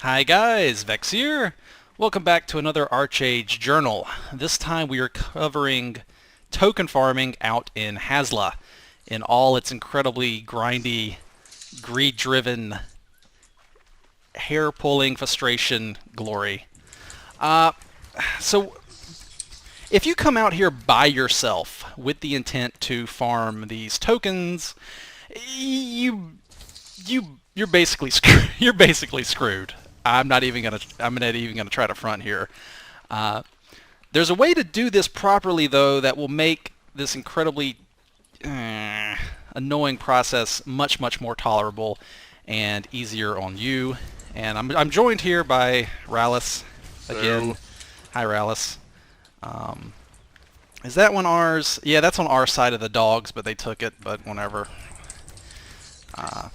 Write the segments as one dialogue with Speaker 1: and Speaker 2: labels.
Speaker 1: Hi guys, Vechs here. Welcome back to another ArcheAge journal. This time we are covering token farming out in Hasla in all its incredibly grindy, greed-driven, hair-pulling frustration glory. Uh, so if you come out here by yourself with the intent to farm these tokens, you you're basically you're basically screwed. I'm not even gonna try to front here. Uh, there's a way to do this properly though that will make this incredibly annoying process much more tolerable and easier on you. And I'm joined here by Rallis again.
Speaker 2: So,
Speaker 1: Hi Rallis. Um, is that one ours? Yeah, that's on our side of the dogs, but they took it. But whatever. Uh,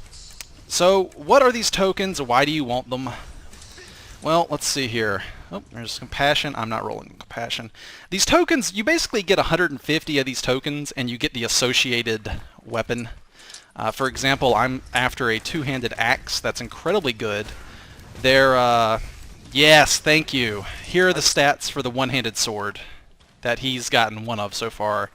Speaker 1: so what are these tokens? Why do you want them? Well, let's see here. Oh, there's compassion. I'm not rolling compassion. These tokens, you basically get 150 of these tokens, and you get the associated weapon. For example, I'm after a two-handed axe. That's incredibly good. Yes, thank you. Here are the stats for the one-handed sword that he's gotten one of so far.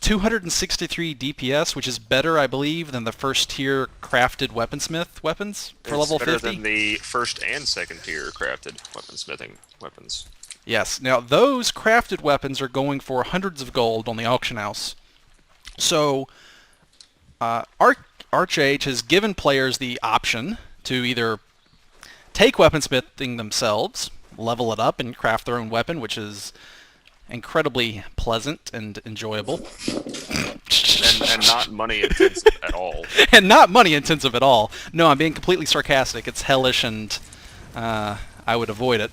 Speaker 1: 263 DPS, which is better, I believe, than the first tier crafted weaponsmith weapons for
Speaker 2: it's
Speaker 1: level
Speaker 2: better
Speaker 1: 50.
Speaker 2: than the first and second tier crafted weaponsmithing weapons.
Speaker 1: Yes. Now, those crafted weapons are going for hundreds of gold on the auction house. So, ArcheAge has given players the option to either take weaponsmithing themselves, level it up, and craft their own weapon, which is incredibly pleasant and enjoyable.
Speaker 2: And not money intensive at all.
Speaker 1: And not money intensive at all. No, I'm being completely sarcastic. It's hellish, and I would avoid it.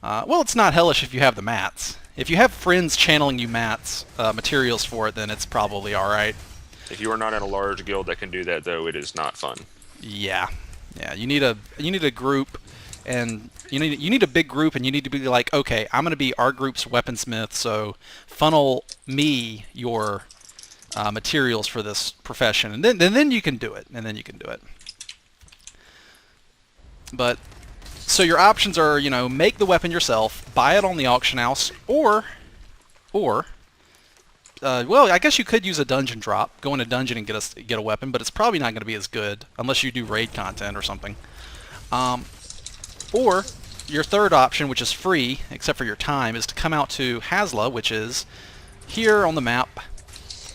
Speaker 1: Well, it's not hellish if you have the mats. If you have friends channeling you mats, materials for it, then it's probably alright.
Speaker 2: If you are not in a large guild that can do that, though, it is not fun.
Speaker 1: Yeah. Yeah, you need a group, and you need a big group, and you need to be like, okay, I'm going to be our group's weaponsmith, so funnel me your materials for this profession, and then you can do it, But so your options are, make the weapon yourself, buy it on the auction house, or well, I guess you could use a dungeon drop, go in a dungeon and get a weapon, but it's probably not going to be as good unless you do raid content or something. Or your third option, which is free except for your time, is to come out to Hasla, which is here on the map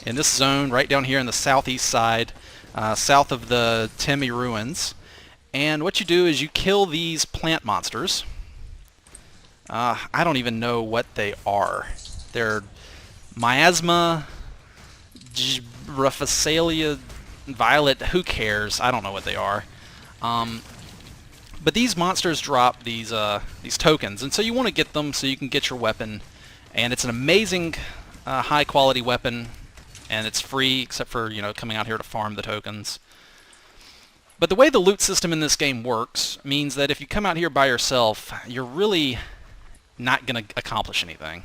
Speaker 1: in this zone right down here in the southeast side, south of the Temi ruins. And what you do is you kill these plant monsters. I don't even know what they are. They're miasma, Ruffisalia, violet. Who cares? I don't know what they are. But these monsters drop these tokens, and so you want to get them so you can get your weapon. And it's an amazing, high quality weapon, and it's free except for coming out here to farm the tokens. But the way the loot system in this game works means that if you come out here by yourself, you're really not going to accomplish anything.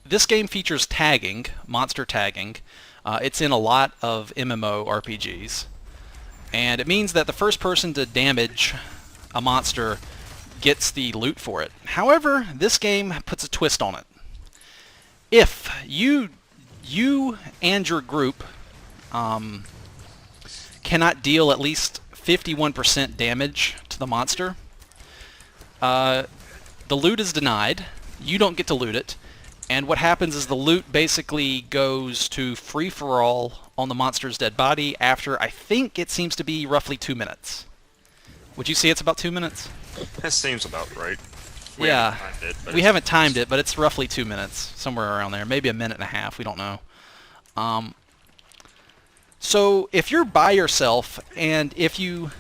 Speaker 1: This game features tagging, monster tagging. It's in a lot of MMORPGs. And it means that the first person to damage a monster gets the loot for it. However, this game puts a twist on it. If you and your group cannot deal at least 51% damage to the monster, the loot is denied. You don't get to loot it. And what happens is the loot basically goes to free-for-all on the monster's dead body after, I think it seems to be roughly 2 minutes. Would you say it's about 2 minutes?
Speaker 2: That seems about right.
Speaker 1: Yeah. We
Speaker 2: Haven't
Speaker 1: haven't timed it, but it's roughly 2 minutes, somewhere around there. Maybe a minute and a half, we don't know. So if you're by yourself, and if you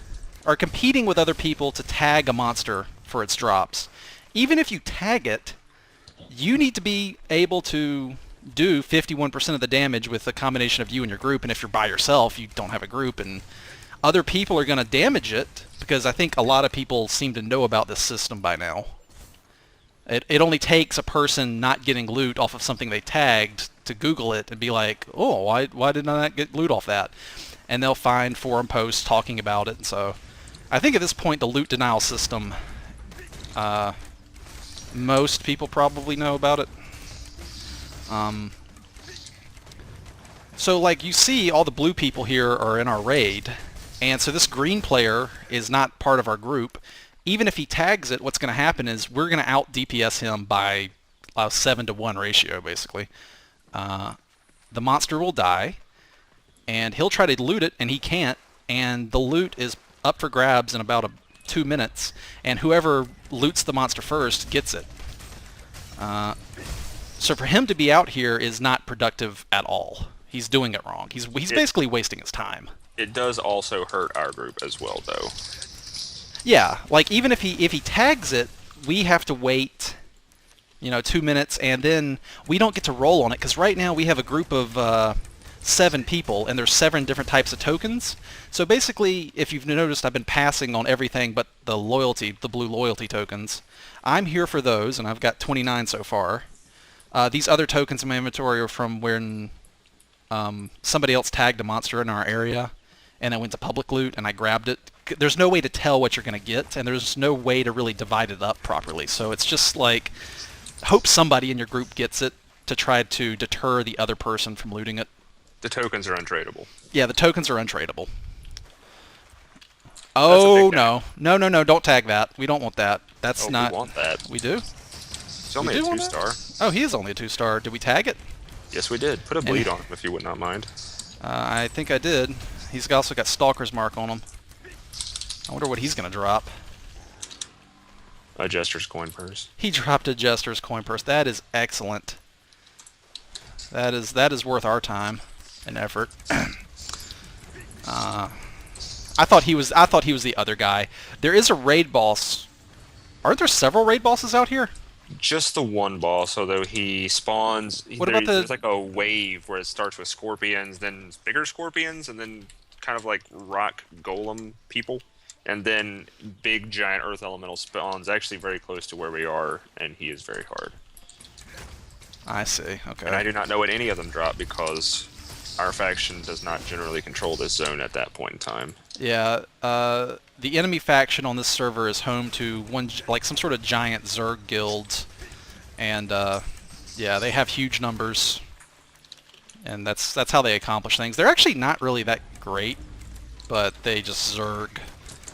Speaker 1: are competing with other people to tag a monster for its drops, even if you tag it, you need to be able to do 51% of the damage with a combination of you and your group, and if you're by yourself, you don't have a group, and other people are going to damage it, because I think a lot of people seem to know about this system by now. It only takes a person not getting loot off of something they tagged to Google it and be like, oh, why did I not get loot off that? And they'll find forum posts talking about it. And so I think at this point the loot denial system, most people probably know about it. So like you see, all the blue people here are in our raid, and so this green player is not part of our group. Even if he tags it, what's going to happen is we're going to out DPS him by a 7-to-1 ratio, basically. The monster will die, and he'll try to loot it, and he can't, and the loot is up for grabs in about 2 minutes, and whoever loots the monster first gets it. So for him to be out here is not productive at all. He's doing it wrong. He's basically wasting his time.
Speaker 2: It does also hurt our group as well, though.
Speaker 1: Yeah, like even if he tags it, we have to wait, 2 minutes, and then we don't get to roll on it, because right now we have a group of 7 people, and there's 7 different types of tokens. So basically, if you've noticed, I've been passing on everything but the blue loyalty tokens. I'm here for those, and I've got 29 so far. These other tokens in my inventory are from when somebody else tagged a monster in our area, and it went to public loot, and I grabbed it. There's no way to tell what you're going to get, and there's no way to really divide it up properly. So it's just like, hope somebody in your group gets it to try to deter the other person from looting it.
Speaker 2: The tokens are untradeable.
Speaker 1: Yeah, the tokens are untradeable. Oh, no. No, don't tag that. We don't want that. That's not...
Speaker 2: we want that.
Speaker 1: We do?
Speaker 2: It's only a 2-star.
Speaker 1: Oh, he is only a 2-star. Did we tag it?
Speaker 2: Yes, we did. Put a bleed on him if you would not mind.
Speaker 1: I think I did. He's also got Stalker's Mark on him. I wonder what he's going to drop.
Speaker 2: A Jester's coin purse.
Speaker 1: He dropped a Jester's coin purse. That is excellent. That is worth our time and effort. I thought he was the other guy. There is a raid boss. Aren't there several raid bosses out here?
Speaker 2: Just the one boss, although he spawns... There's like a wave where it starts with scorpions, then bigger scorpions, and then kind of like rock golem people. And then big giant earth elemental spawns actually very close to where we are, and he is very hard.
Speaker 1: I see, okay.
Speaker 2: And I do not know what any of them drop because our faction does not generally control this zone at that point in time.
Speaker 1: Yeah, the enemy faction on this server is home to some sort of giant Zerg guild, and yeah, they have huge numbers, and that's how they accomplish things. They're actually not really that great, but they just Zerg,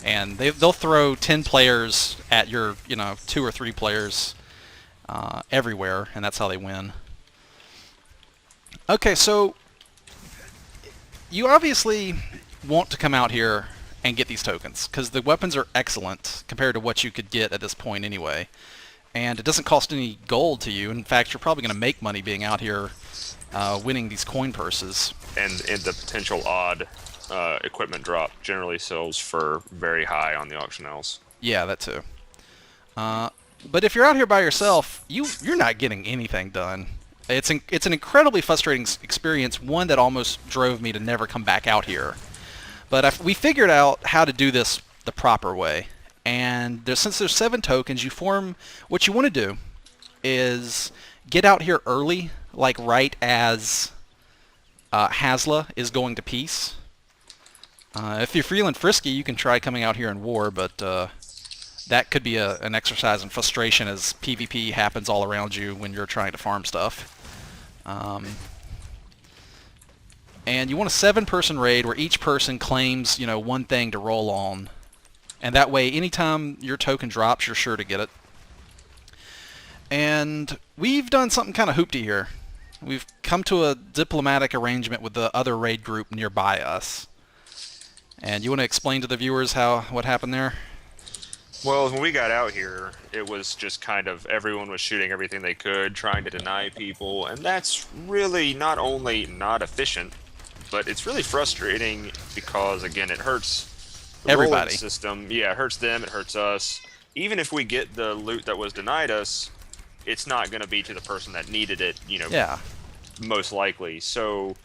Speaker 1: and they'll throw 10 players at your 2 or 3 players everywhere, and that's how they win. Okay, so you obviously want to come out here and get these tokens, because the weapons are excellent compared to what you could get at this point anyway. And it doesn't cost any gold to you. In fact, you're probably going to make money being out here winning these coin purses.
Speaker 2: And the potential odd equipment drop generally sells for very high on the auction house.
Speaker 1: Yeah, that too. But if you're out here by yourself, you're not getting anything done. It's an incredibly frustrating experience, one that almost drove me to never come back out here. But we figured out how to do this the proper way. And since there's 7 tokens, what you want to do is get out here early, like right as Hasla is going to peace. If you're feeling frisky, you can try coming out here in war, but that could be an exercise in frustration as PvP happens all around you when you're trying to farm stuff. And you want a 7-person raid where each person claims, one thing to roll on. And that way, anytime your token drops, you're sure to get it. And we've done something kind of hoopty here. We've come to a diplomatic arrangement with the other raid group nearby us. And you want to explain to the viewers what happened there?
Speaker 2: Well, when we got out here, it was just kind of everyone was shooting everything they could, trying to deny people, and that's really not only not efficient, but it's really frustrating because, again, it hurts the
Speaker 1: everybody.
Speaker 2: Rolling system. Yeah, it hurts them, it hurts us. Even if we get the loot that was denied us, it's not going to be to the person that needed it,
Speaker 1: Yeah.
Speaker 2: most likely. So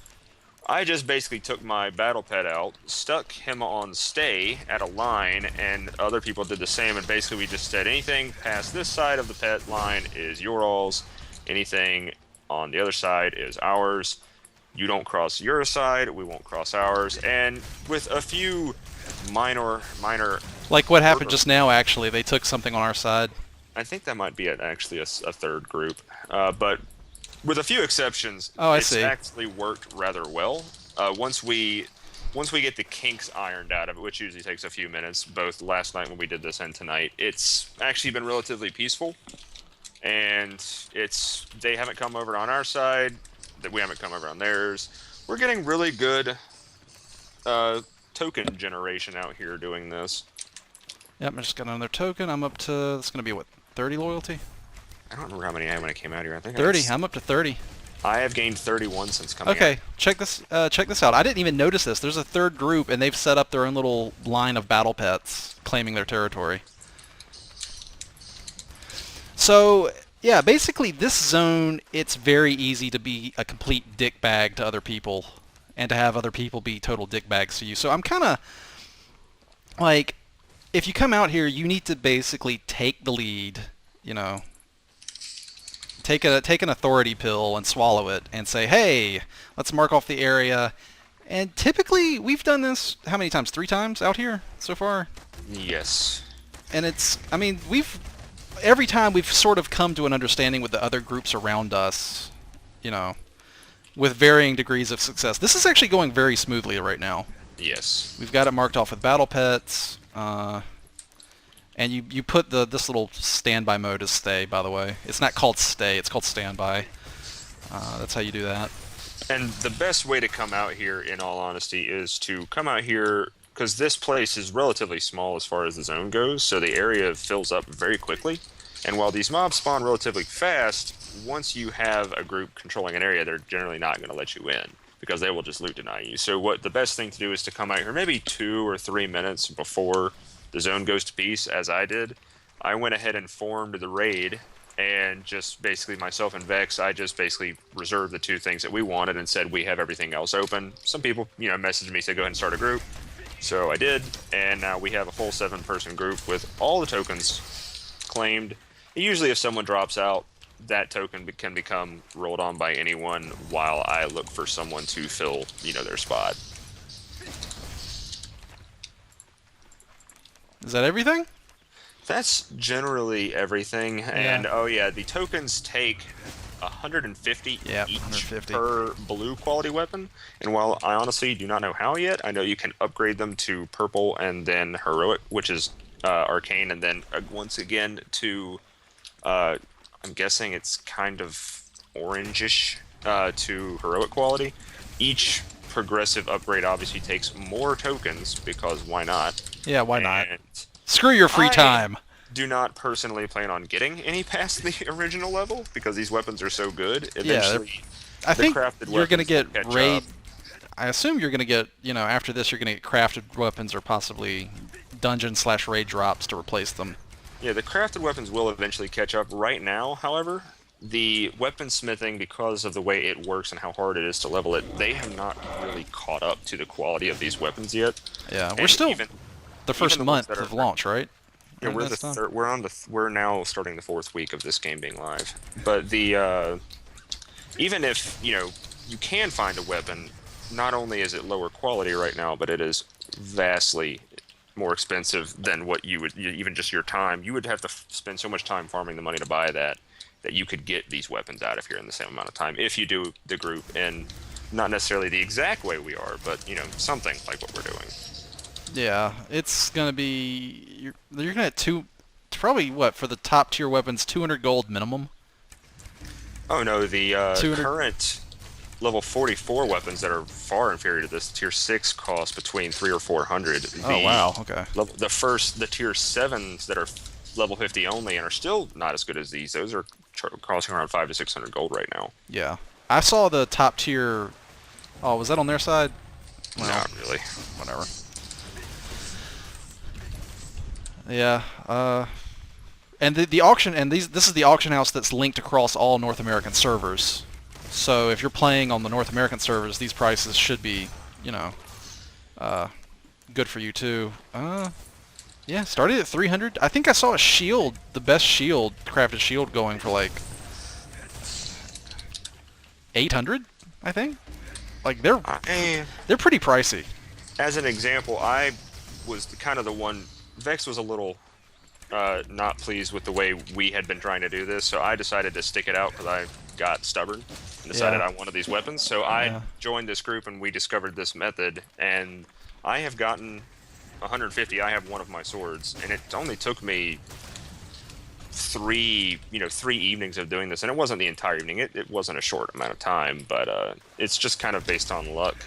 Speaker 2: I just basically took my battle pet out, stuck him on stay at a line, and other people did the same, and basically we just said anything past this side of the pet line is your alls, anything on the other side is ours. You don't cross your side, we won't cross ours, and with a few minor.
Speaker 1: Like what happened just now, actually. They took something on our side.
Speaker 2: I think that might be actually a third group, but with a few exceptions,
Speaker 1: Oh, I
Speaker 2: it's
Speaker 1: see.
Speaker 2: actually worked rather well. Once we get the kinks ironed out of it, which usually takes a few minutes, both last night when we did this and tonight, it's actually been relatively peaceful. And they haven't come over on our side, that we haven't come over on theirs. We're getting really good token generation out here doing this.
Speaker 1: Yep, I just got another token. I'm up to, it's going to be, what, 30 loyalty?
Speaker 2: I don't remember how many I had when I came out here. I think
Speaker 1: 30. I'm up to 30.
Speaker 2: I have gained 31 since coming out.
Speaker 1: Okay, check this out. I didn't even notice this. There's a third group, and they've set up their own little line of battle pets, claiming their territory. So, yeah, basically this zone, it's very easy to be a complete dickbag to other people, and to have other people be total dickbags to you. So I'm kind of, like, if you come out here, you need to basically take the lead, you know, take an authority pill and swallow it, and say, hey, let's mark off the area. And typically, we've done this, how many times? 3 times out here so far?
Speaker 2: Yes.
Speaker 1: And it's, I mean, every time we've sort of come to an understanding with the other groups around us, you know, with varying degrees of success. This is actually going very smoothly right now.
Speaker 2: Yes.
Speaker 1: We've got it marked off with battle pets, and you put this little standby mode as stay, by the way. It's not called stay, it's called standby. That's how you do that.
Speaker 2: And the best way to come out here, in all honesty, is to come out here, because this place is relatively small as far as the zone goes, so the area fills up very quickly. And while these mobs spawn relatively fast, once you have a group controlling an area, they're generally not going to let you in, because they will just loot deny you. So the best thing to do is to come out here maybe 2 or 3 minutes before the zone goes to peace, as I did. I went ahead and formed the raid, and just basically myself and Vechs, I just basically reserved the 2 things that we wanted and said we have everything else open. Some people, messaged me, said go ahead and start a group. So I did, and now we have a full 7-person group with all the tokens claimed. Usually if someone drops out, that token can become rolled on by anyone while I look for someone to fill, their spot.
Speaker 1: Is that everything?
Speaker 2: That's generally everything.
Speaker 1: Yeah.
Speaker 2: And oh yeah, the tokens take 150 each
Speaker 1: 150
Speaker 2: per blue quality weapon. And while I honestly do not know how yet, I know you can upgrade them to purple and then heroic, which is arcane, and then once again to I'm guessing it's kind of orangish to heroic quality. Each progressive upgrade obviously takes more tokens, because why not?
Speaker 1: Yeah, why not? Screw your free time.
Speaker 2: Do not personally plan on getting any past the original level, because these weapons are so good.
Speaker 1: Eventually, I think you're going to get raid. I assume you're going to get, after this, you're going to get crafted weapons or possibly dungeon/raid drops to replace them.
Speaker 2: Yeah, the crafted weapons will eventually catch up. Right now, however, the weaponsmithing, because of the way it works and how hard it is to level it, they have not really caught up to the quality of these weapons yet.
Speaker 1: Yeah, we're still the first month of launch, right?
Speaker 2: Yeah, we're now starting the 4th week of this game being live. But the even if you can find a weapon, not only is it lower quality right now, but it is vastly more expensive than what you would, even just your time. You would have to spend so much time farming the money to buy that you could get these weapons out of here in the same amount of time if you do the group in not necessarily the exact way we are, but something like what we're doing.
Speaker 1: Yeah, it's gonna be you're gonna have probably what, for the top tier weapons, 200 gold minimum. Oh no, the current
Speaker 2: level 44 weapons that are far inferior to this tier 6 cost between 300 or 400.
Speaker 1: Oh wow, okay.
Speaker 2: The tier 7s that are level 50 only and are still not as good as these, those are costing around 500 to 600 gold right now.
Speaker 1: Yeah, I saw the top tier. Oh, was that on their side?
Speaker 2: Well, not really.
Speaker 1: Whatever. Yeah, and the auction, and this is the auction house that's linked across all North American servers. So if you're playing on the North American servers, these prices should be, good for you too. Yeah, started at 300. I think I saw a shield, the best shield, crafted shield, going for like 800, I think. Like they're
Speaker 2: I,
Speaker 1: pretty pricey.
Speaker 2: as an example, I was kind of the one. Vex was a little not pleased with the way we had been trying to do this, so I decided to stick it out because I got stubborn and decided
Speaker 1: Yeah.
Speaker 2: I wanted these weapons. So I
Speaker 1: Yeah.
Speaker 2: joined this group and we discovered this method, and I have gotten 150. I have one of my swords, and it only took me three evenings of doing this, and it wasn't the entire evening. It wasn't a short amount of time, but it's just kind of based on luck.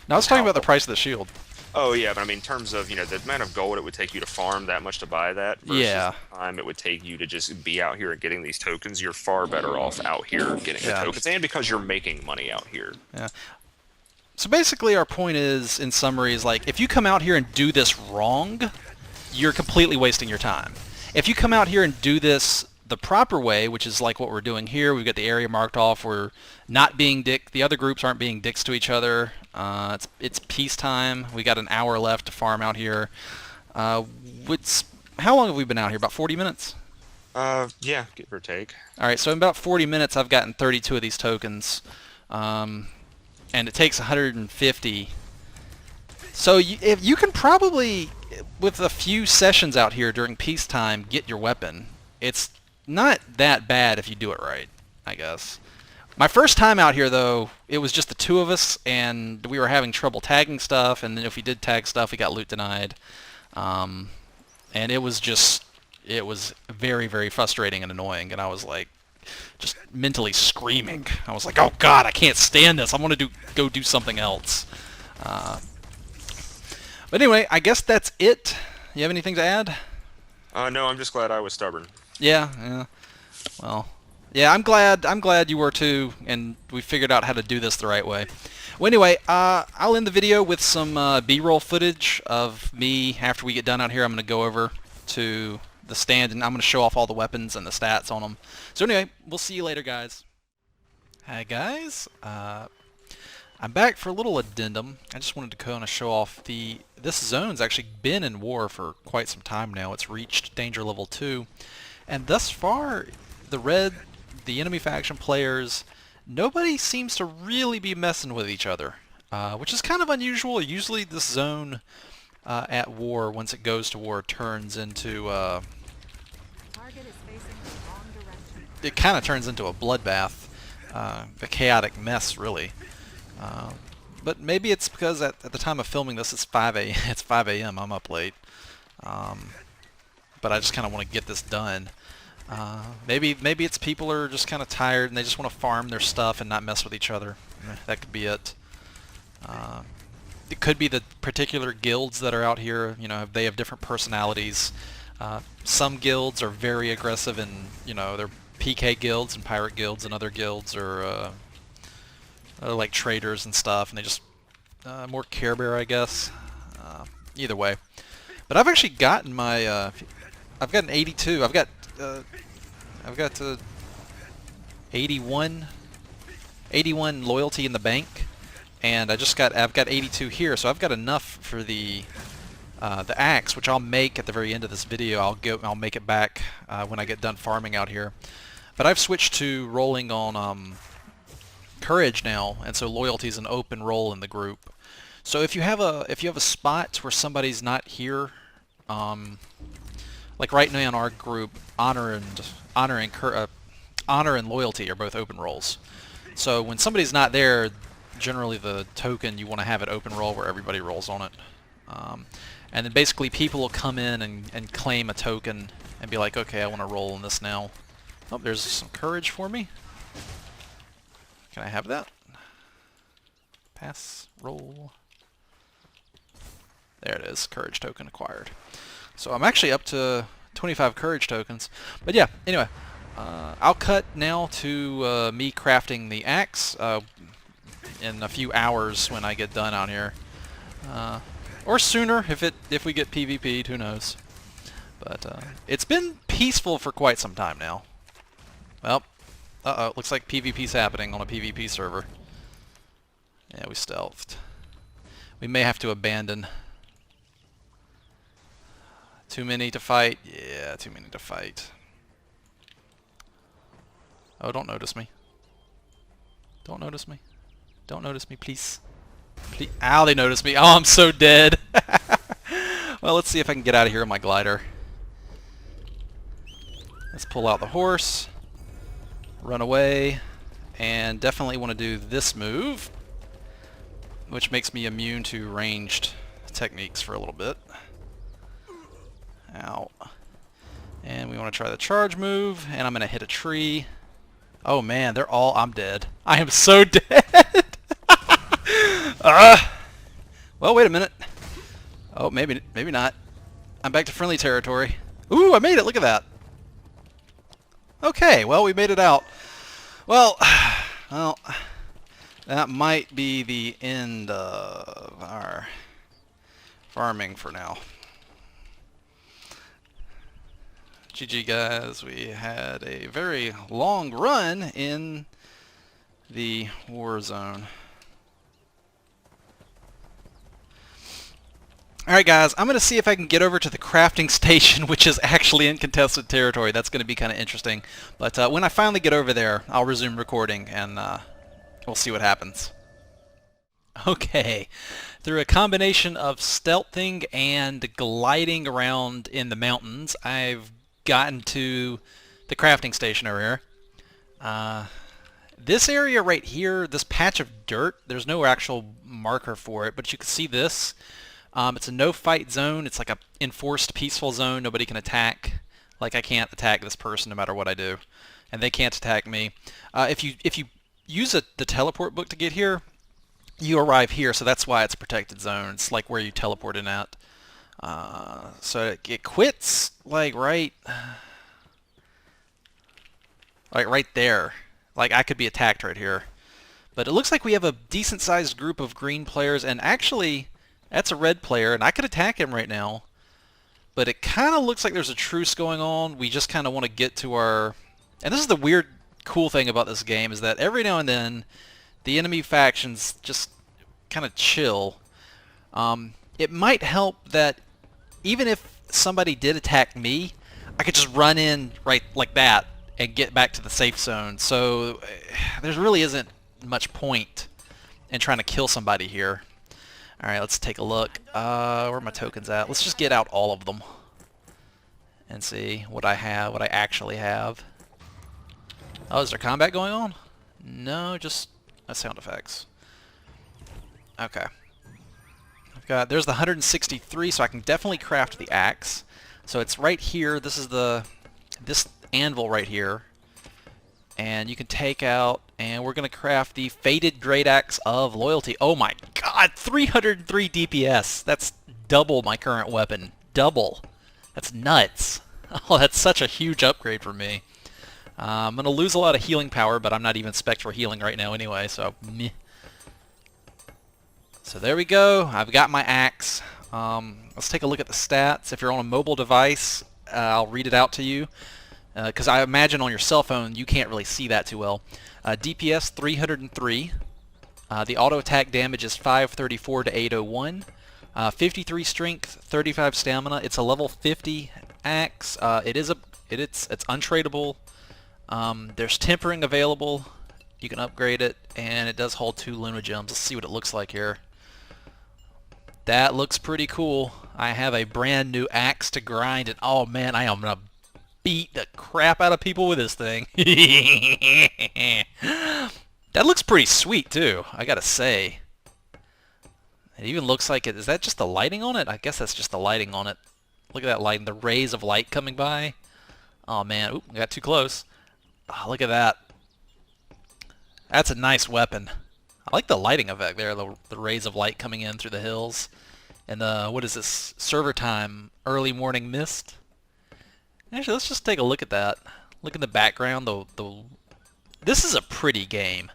Speaker 1: Now I was talking about the price of the shield.
Speaker 2: Oh yeah, but I mean, in terms of the amount of gold it would take you to farm that much to buy that versus
Speaker 1: Yeah.
Speaker 2: the time it would take you to just be out here and getting these tokens, you're far better off out here getting the
Speaker 1: Yeah.
Speaker 2: tokens, and because you're making money out here.
Speaker 1: Yeah. So basically, our point is, in summary, is like if you come out here and do this wrong, you're completely wasting your time. If you come out here and do this the proper way, which is like what we're doing here, we've got the area marked off. We're not being the other groups aren't being dicks to each other. It's peacetime. We got an hour left to farm out here. How long have we been out here? About 40 minutes?
Speaker 2: Yeah, give or take.
Speaker 1: All right, so in about 40 minutes, I've gotten 32 of these tokens, and it takes 150. So if you can probably, with a few sessions out here during peacetime, get your weapon. It's not that bad if you do it right, I guess. My first time out here, though, it was just the two of us, and we were having trouble tagging stuff, and then if we did tag stuff, we got loot denied. And it was very, very frustrating and annoying, and I was like, just mentally screaming. I was like, oh god, I can't stand this. I want to go do something else. But anyway, I guess that's it. You have anything to add?
Speaker 2: No, I'm just glad I was stubborn.
Speaker 1: Yeah. Well, yeah, I'm glad you were too, and we figured out how to do this the right way. Well, anyway, I'll end the video with some B-roll footage of me after we get done out here. I'm going to go over to the stand, and I'm going to show off all the weapons and the stats on them. So anyway, we'll see you later, guys. Hi, guys. I'm back for a little addendum. I just wanted to kind of show off this zone's actually been in war for quite some time now. It's reached danger level 2. And thus far, the enemy faction players, nobody seems to really be messing with each other, which is kind of unusual. Usually this zone at war, once it goes to war, turns into it kind of turns into a bloodbath, a chaotic mess, really. But maybe it's because at the time of filming this, it's 5 a.m. I'm up late, but I just kind of want to get this done. Maybe it's people are just kind of tired and they just want to farm their stuff and not mess with each other. That could be it. It could be the particular guilds that are out here. They have different personalities. Some guilds are very aggressive, and they're PK guilds and pirate guilds, and other guilds are like traders and stuff, and they just more Care Bear, I guess. Either way, but I've actually gotten my I've got an 82. I've got 81 loyalty in the bank, and I've got 82 here, so I've got enough for the axe, which I'll make at the very end of this video. I'll make it back when I get done farming out here. But I've switched to rolling on courage now, and so loyalty is an open role in the group. So if you have a spot where somebody's not here, like right now in our group, honor and loyalty are both open roles. So when somebody's not there, generally the token, you want to have it open roll where everybody rolls on it. And then basically people will come in and claim a token and be like, okay, I want to roll on this now. Oh, there's some courage for me. Can I have that? Pass, roll. There it is, courage token acquired. So I'm actually up to 25 courage tokens. But yeah, anyway, I'll cut now to me crafting the axe in a few hours when I get done out here. Or sooner if we get PvP'd, who knows. But it's been peaceful for quite some time now. Well, looks like PvP's happening on a PvP server. Yeah, we stealthed. We may have to abandon. Too many to fight? Yeah, too many to fight. Oh, don't notice me. Don't notice me. Don't notice me, please. Please. Ow, they noticed me. Oh, I'm so dead. Well, let's see if I can get out of here on my glider. Let's pull out the horse, run away, and definitely want to do this move, which makes me immune to ranged techniques for a little bit. Ow. And we want to try the charge move, and I'm going to hit a tree. Oh man, they're all... I'm dead. I am so dead! Well, wait a minute. Oh, maybe not. I'm back to friendly territory. Ooh, I made it! Look at that! Okay, well, we made it out. Well, that might be the end of our farming for now. GG guys, we had a very long run in the war zone. Alright guys, I'm going to see if I can get over to the crafting station, which is actually in contested territory. That's going to be kind of interesting. But when I finally get over there, I'll resume recording and we'll see what happens. Okay, through a combination of stealthing and gliding around in the mountains, I've gotten to the crafting station over here. This area right here, this patch of dirt, there's no actual marker for it, but you can see this. It's a no-fight zone. It's like a enforced peaceful zone. Nobody can attack. Like, I can't attack this person no matter what I do, and they can't attack me. If you use the teleport book to get here, you arrive here, so that's why it's a protected zone. It's like where you teleport in at. So it quits like right there. Like, I could be attacked right here. But it looks like we have a decent-sized group of green players, and actually, that's a red player, and I could attack him right now. But it kind of looks like there's a truce going on. We just kind of want to get to our... And this is the weird, cool thing about this game, is that every now and then, the enemy factions just kind of chill. It might help that even if somebody did attack me, I could just run in right like that and get back to the safe zone. So there really isn't much point in trying to kill somebody here. Alright, let's take a look. Where are my tokens at? Let's just get out all of them and see what I have, what I actually have. Oh, is there combat going on? No, just sound effects. Okay. There's the 163, so I can definitely craft the axe. So it's right here. This is this anvil right here. And you can take out, and we're going to craft the Fated Great Axe of Loyalty. Oh my god, 303 DPS. That's double my current weapon. Double. That's nuts. Oh, that's such a huge upgrade for me. I'm going to lose a lot of healing power, but I'm not even spec'd for healing right now anyway, so meh. So there we go. I've got my axe. Let's take a look at the stats. If you're on a mobile device, I'll read it out to you, because I imagine on your cell phone you can't really see that too well. DPS 303. The auto attack damage is 534 to 801. 53 strength, 35 stamina. It's a level 50 axe. It's untradeable. There's tempering available. You can upgrade it, and it does hold 2 Luna gems. Let's see what it looks like here. That looks pretty cool. I have a brand new axe to grind, and oh man, I am gonna beat the crap out of people with this thing. That looks pretty sweet too, I gotta say. It even looks like it. Is that just the lighting on it? I guess that's just the lighting on it. Look at that lighting, the rays of light coming by. Oh man, oop, I got too close. Oh, look at that. That's a nice weapon. I like the lighting effect there, the rays of light coming in through the hills. And what is this? Server time, early morning mist. Actually, let's just take a look at that. Look in the background. This is a pretty game.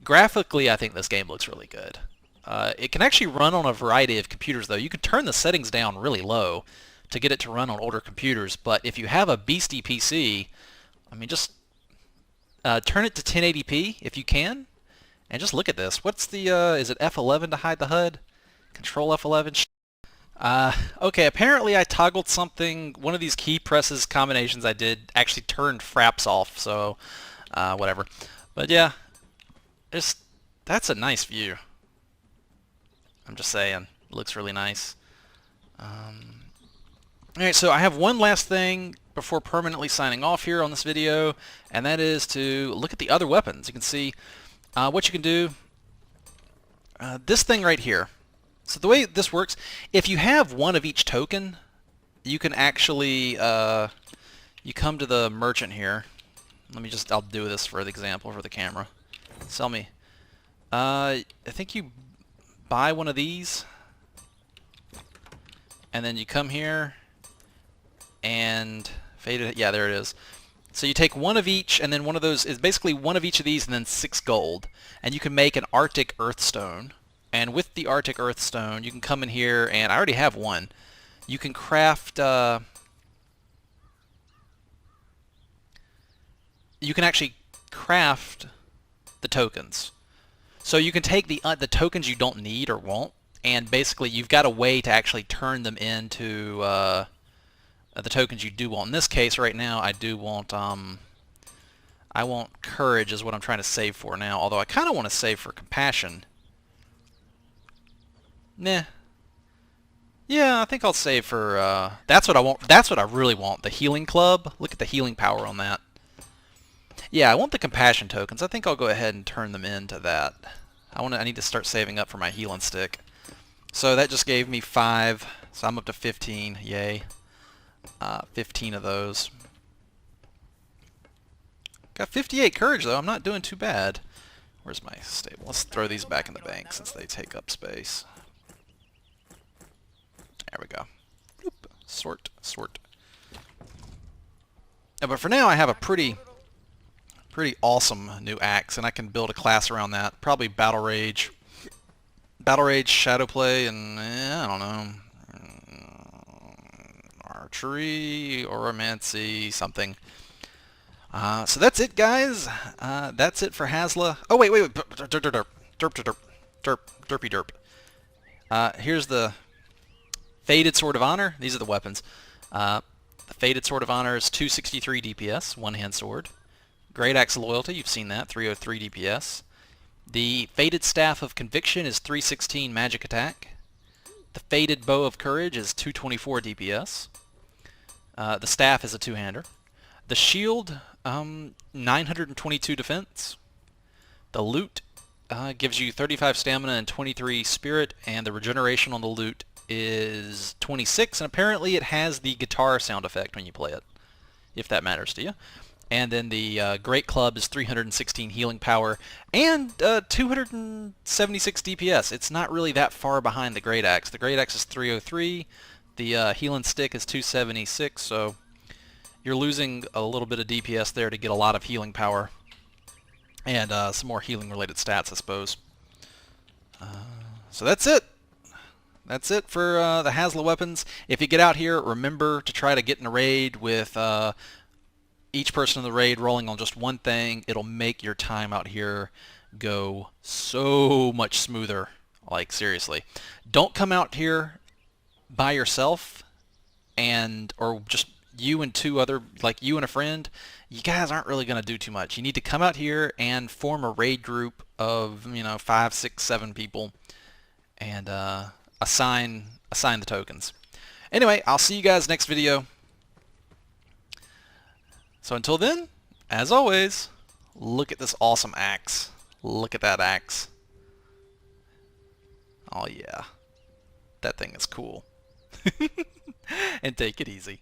Speaker 1: Graphically, I think this game looks really good. It can actually run on a variety of computers, though. You can turn the settings down really low to get it to run on older computers. But if you have a beastie PC, I mean, just turn it to 1080p if you can. And just look at this. What's the, is it F11 to hide the HUD? Control F11? Okay, apparently I toggled something. One of these key presses combinations I did actually turned fraps off, so whatever. But yeah, Just, that's a nice view. I'm just saying. It looks really nice. Alright, so I have one last thing before permanently signing off here on this video, and that is to look at the other weapons. You can see what you can do. This thing right here. So the way this works, if you have one of each token, you can actually, you come to the merchant here. I'll do this for the example for the camera. Sell me. I think you buy one of these, and then you come here, and faded, yeah, there it is. So you take one of each, and then one of those is basically one of each of these, and then 6 gold. And you can make an Arctic Earthstone. And with the Arctic Earthstone, you can come in here, and I already have one. You can craft, you can actually craft the tokens. So you can take the tokens you don't need or won't, and basically you've got a way to actually turn them into the tokens you do want. In this case, right now, I do want, I want courage is what I'm trying to save for now, although I kind of want to save for compassion. Nah. Yeah, I think I'll save for, that's what I want, that's what I really want, the healing club. Look at the healing power on that. Yeah, I want the compassion tokens. I think I'll go ahead and turn them into that. I need to start saving up for my healing stick. So that just gave me 5, so I'm up to 15, yay. 15 of those. Got 58 courage though, I'm not doing too bad. Where's my stable? Let's throw these back in the bank since they take up space. There we go. Oop. Sort. But for now I have a pretty awesome new axe, and I can build a class around that. Probably Battle Rage, Shadowplay, and I don't know, Archery, Oromancy, something. So that's it, guys. That's it for Hasla. Oh wait, derpy derp. Here's the Faded Sword of Honor. These are the weapons. The Faded Sword of Honor is 263 DPS, one-hand sword. Great Axe of Loyalty, you've seen that, 303 DPS. The Faded Staff of Conviction is 316 magic attack. The Faded Bow of Courage is 224 DPS. The Staff is a two-hander. The Shield, 922 defense. The Loot gives you 35 stamina and 23 spirit, and the regeneration on the Loot is 26, and apparently it has the guitar sound effect when you play it, if that matters to you. And then the Great Club is 316 healing power and 276 DPS. It's not really that far behind the Great Axe. The Great Axe is 303. The healing stick is 276. So you're losing a little bit of DPS there to get a lot of healing power and some more healing-related stats, I suppose. So that's it. That's it for the Hasla weapons. If you get out here, remember to try to get in a raid with each person in the raid rolling on just one thing. It'll make your time out here go so much smoother. Like, seriously. Don't come out here by yourself or just you and two other, like you and a friend. You guys aren't really going to do too much. You need to come out here and form a raid group of, 5, 6, 7 people and assign the tokens. Anyway, I'll see you guys next video. So until then, as always, look at this awesome axe. Look at that axe. Oh yeah. That thing is cool. And take it easy.